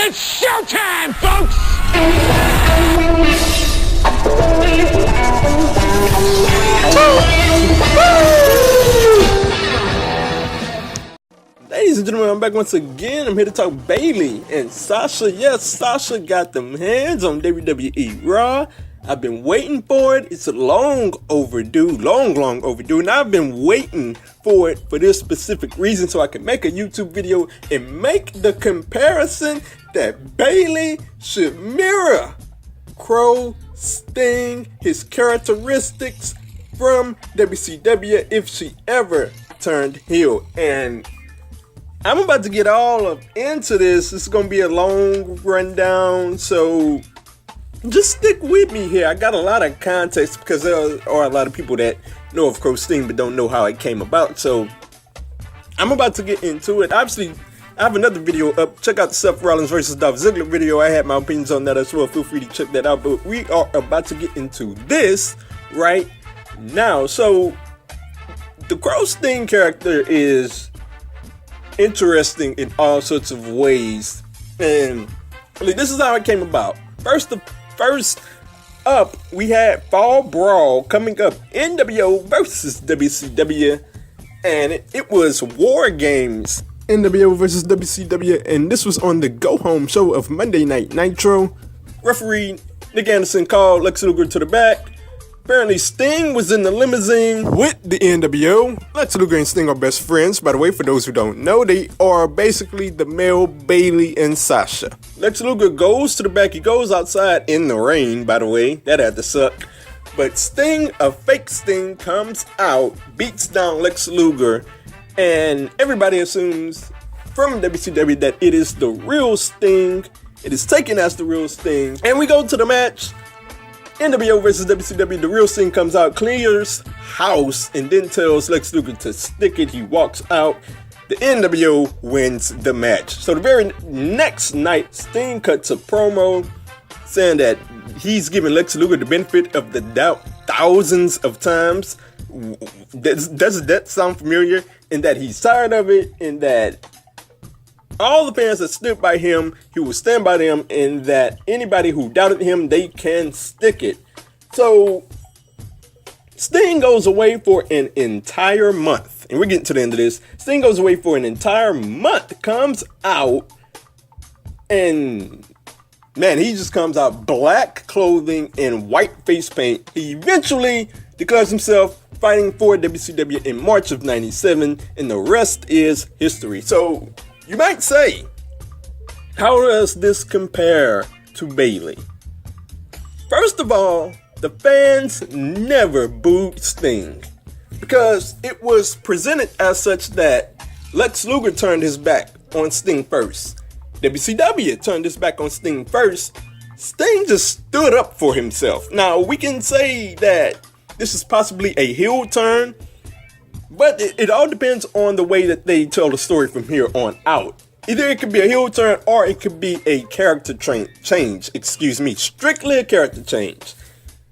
It's showtime, folks! Ladies and gentlemen, I'm back once again. I'm here to talk Bayley and Sasha. Yes, Sasha got them hands on WWE Raw. I've been waiting for it. It's long overdue, long overdue. And I've been waiting for it for this specific reason so I can make a YouTube video and make the comparison that Bayley should mirror Crow Sting, his characteristics from WCW if she ever turned heel. And I'm about to get all up into this. It's going to be a long rundown, so just stick with me here. I got a lot of context because there are a lot of people that know of Crow Sting but don't know how it came about. So I'm about to get into it. Obviously, I have another video up. Check out the Seth Rollins versus Dolph Ziggler video. I had my opinions on that as well. Feel free to check that out. But we are about to get into this right now. So the Crow Sting character is interesting in all sorts of ways, and this is how it came about. First up, we had Fall Brawl coming up, NWO versus WCW, and it was War Games, NWO versus WCW, and this was on the Go Home show of Monday Night Nitro. Referee Nick Anderson called Lex Luger to the back. Apparently, Sting was in the limousine with the NWO. Lex Luger and Sting are best friends. By the way, for those who don't know, they are basically the male Bayley and Sasha. Lex Luger goes to the back. He goes outside in the rain, by the way. That had to suck. But Sting, a fake Sting, comes out, beats down Lex Luger, and everybody assumes from WCW that it is the real Sting. It is taken as the real Sting. And we go to the match. NWO versus WCW, the real Sting comes out, clears house, and then tells Lex Luger to stick it. He walks out. The NWO wins the match. So the very next night, Sting cuts a promo saying that he's giving Lex Luger the benefit of the doubt thousands of times. Does that sound familiar? And that he's tired of it, and that all the fans that stood by him, he will stand by them, and that anybody who doubted him, they can stick it. So Sting goes away for an entire month, and we're getting to the end of this. Sting goes away for an entire month, comes out, and man, he just comes out black clothing and white face paint. He eventually declares himself fighting for WCW in March of '97, and the rest is history. So you might say, how does this compare to Bayley? First of all, the fans never booed Sting because it was presented as such that Lex Luger turned his back on Sting first. WCW turned his back on Sting first. Sting just stood up for himself. Now, we can say that this is possibly a heel turn, but it all depends on the way that they tell the story from here on out. Either it could be a heel turn or it could be a character change. Strictly a character change.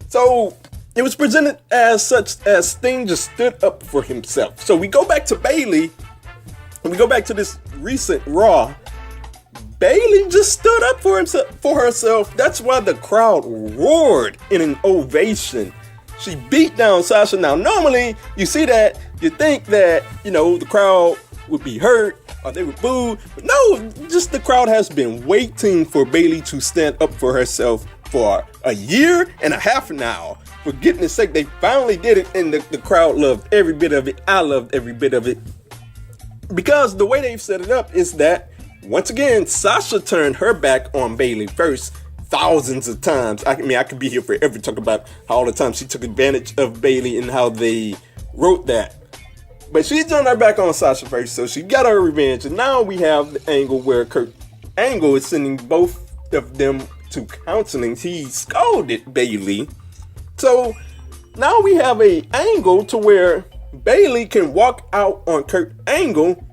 So it was presented as such as Sting just stood up for himself. So we go back to Bayley, and we go back to this recent Raw. Bayley just stood up for herself. That's why the crowd roared in an ovation. She beat down Sasha. Now, normally you see that, you think that, the crowd would be hurt or they would boo. But no, just the crowd has been waiting for Bayley to stand up for herself for a year and a half now. For goodness sake, they finally did it, and the crowd loved every bit of it. I loved every bit of it. Because the way they've set it up is that, once again, Sasha turned her back on Bayley first. Thousands of times. I could be here forever talking about how all the time she took advantage of Bayley and how they wrote that. But she turned her back on Sasha first, so she got her revenge. And now we have the angle where Kurt Angle is sending both of them to counseling. He scolded Bayley. So now we have a angle to where Bayley can walk out on Kurt Angle,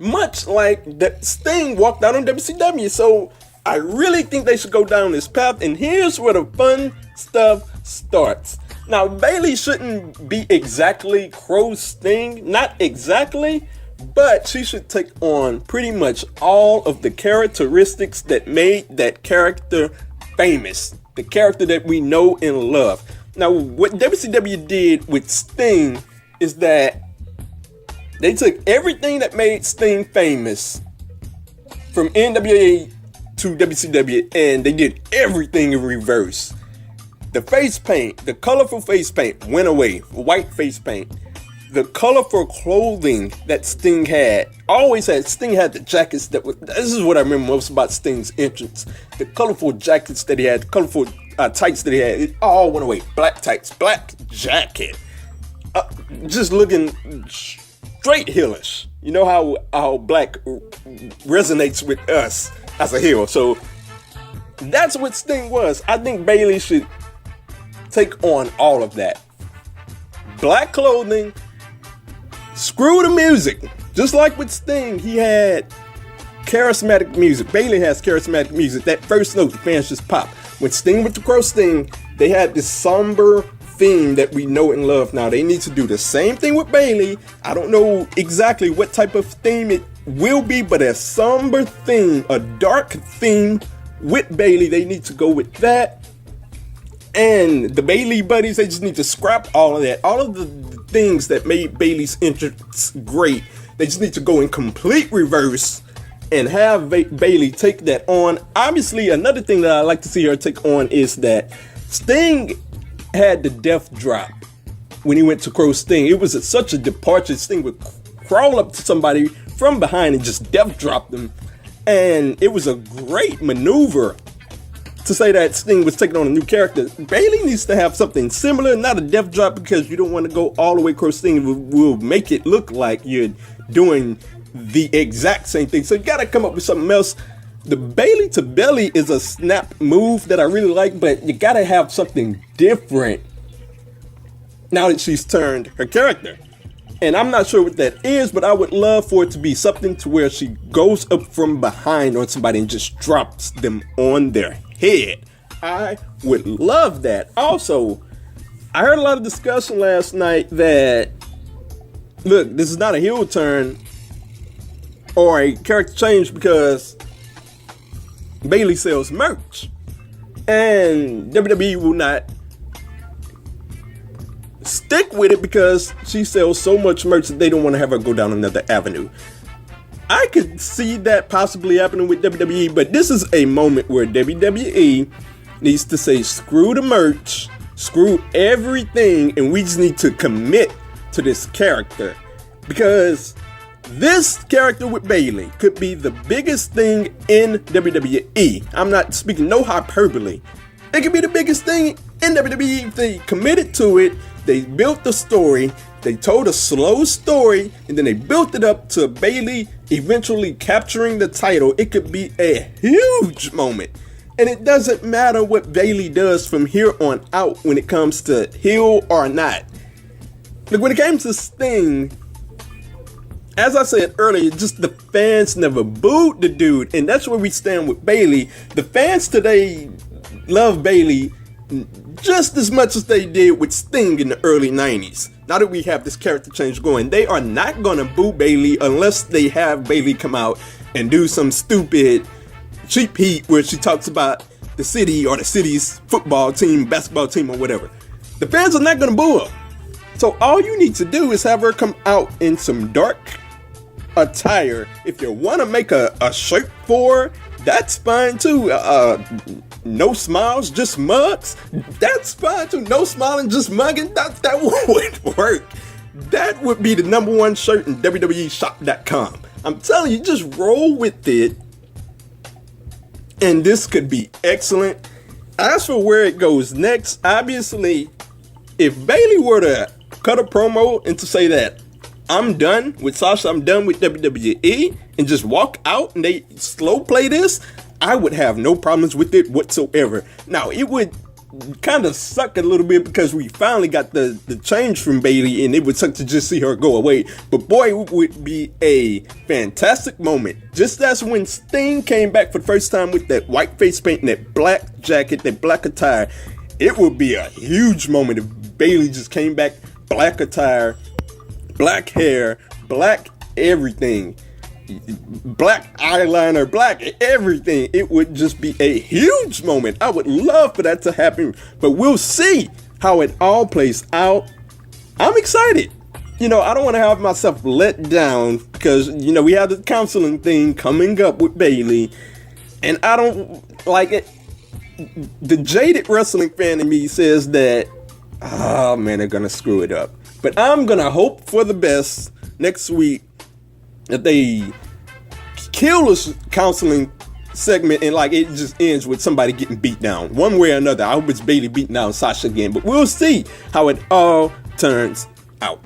much like that Sting walked out on WCW. So I really think they should go down this path, and here's where the fun stuff starts. Now, Bayley shouldn't be exactly Crow Sting, not exactly, but she should take on pretty much all of the characteristics that made that character famous, the character that we know and love. Now, what WCW did with Sting is that they took everything that made Sting famous from NWA to WCW, and they did everything in reverse. The face paint, the colorful face paint went away, white face paint. The colorful clothing that Sting had, Sting had the jackets this is what I remember most about Sting's entrance. The colorful jackets that he had, the colorful tights that he had, it all went away. Black tights, black jacket. Just looking straight heelish. You know how black resonates with us as a heel. So that's what Sting was. I think Bayley should take on all of that. Black clothing, screw the music. Just like with Sting, he had charismatic music. Bayley has charismatic music. That first note, the fans just pop. When Sting went to Crow Sting, they had this somber theme that we know and love now. They need to do the same thing with Bayley. I don't know exactly what type of theme it will be, but a somber theme, a dark theme with Bayley. They need to go with that. And the Bayley buddies, they just need to scrap all of that. All of the things that made Bayley's entrance great, they just need to go in complete reverse and have Bayley take that on. Obviously, another thing that I like to see her take on is that Sting had the death drop when he went to Crow Sting. It was such a departure. Sting would crawl up to somebody from behind and just death drop them. And it was a great maneuver to say that Sting was taking on a new character. Bayley needs to have something similar, not a death drop, because you don't want to go all the way Crow Sting. Will make it look like you're doing the exact same thing. So you got to come up with something else. The Bayley to belly is a snap move that I really like, but you got to have something different now that she's turned her character. And I'm not sure what that is, but I would love for it to be something to where she goes up from behind on somebody and just drops them on their head. I would love that. Also, I heard a lot of discussion last night that, look, this is not a heel turn or a character change because Bayley sells merch. And WWE will not stick with it because she sells so much merch that they don't want to have her go down another avenue. I could see that possibly happening with WWE, but this is a moment where WWE needs to say, screw the merch, screw everything, and we just need to commit to this character. Because this character with Bayley could be the biggest thing in WWE. I'm not speaking no hyperbole. It could be the biggest thing in WWE if they committed to it. They built the story, they told a slow story, and then they built it up to Bayley eventually capturing the title. It could be a huge moment. And it doesn't matter what Bayley does from here on out when it comes to heel or not. Look, when it came to Sting, as I said earlier, just the fans never booed the dude, and that's where we stand with Bayley. The fans today love Bayley just as much as they did with Sting in the early 90s. Now that we have this character change going, they are not going to boo Bayley unless they have Bayley come out and do some stupid cheap heat where she talks about the city or the city's football team, basketball team, or whatever. The fans are not going to boo her. So all you need to do is have her come out in some dark attire. If you want to make a shirt for her, that's fine too. No smiles, just mugs. That's fine too. No smiling, just mugging. That would work. That would be the #1 shirt in WWEshop.com. I'm telling you, just roll with it. And this could be excellent. As for where it goes next, obviously, if Bayley were to cut a promo and to say that I'm done with Sasha, I'm done with WWE, and just walk out and they slow play this, I would have no problems with it whatsoever. Now, it would kind of suck a little bit because we finally got the change from Bayley, and it would suck to just see her go away. But boy, it would be a fantastic moment. Just as when Sting came back for the first time with that white face paint and that black jacket, that black attire, it would be a huge moment if Bayley just came back, black attire, black hair, black everything. Black eyeliner, black everything. It would just be a huge moment. I would love for that to happen, but we'll see how it all plays out. I'm excited. I don't want to have myself let down because, we have the counseling thing coming up with Bayley, and I don't like it. The jaded wrestling fan in me says that, oh man, they're going to screw it up. But I'm going to hope for the best next week that they kill this counseling segment and it just ends with somebody getting beat down one way or another. I hope it's Bayley beating down Sasha again, but we'll see how it all turns out.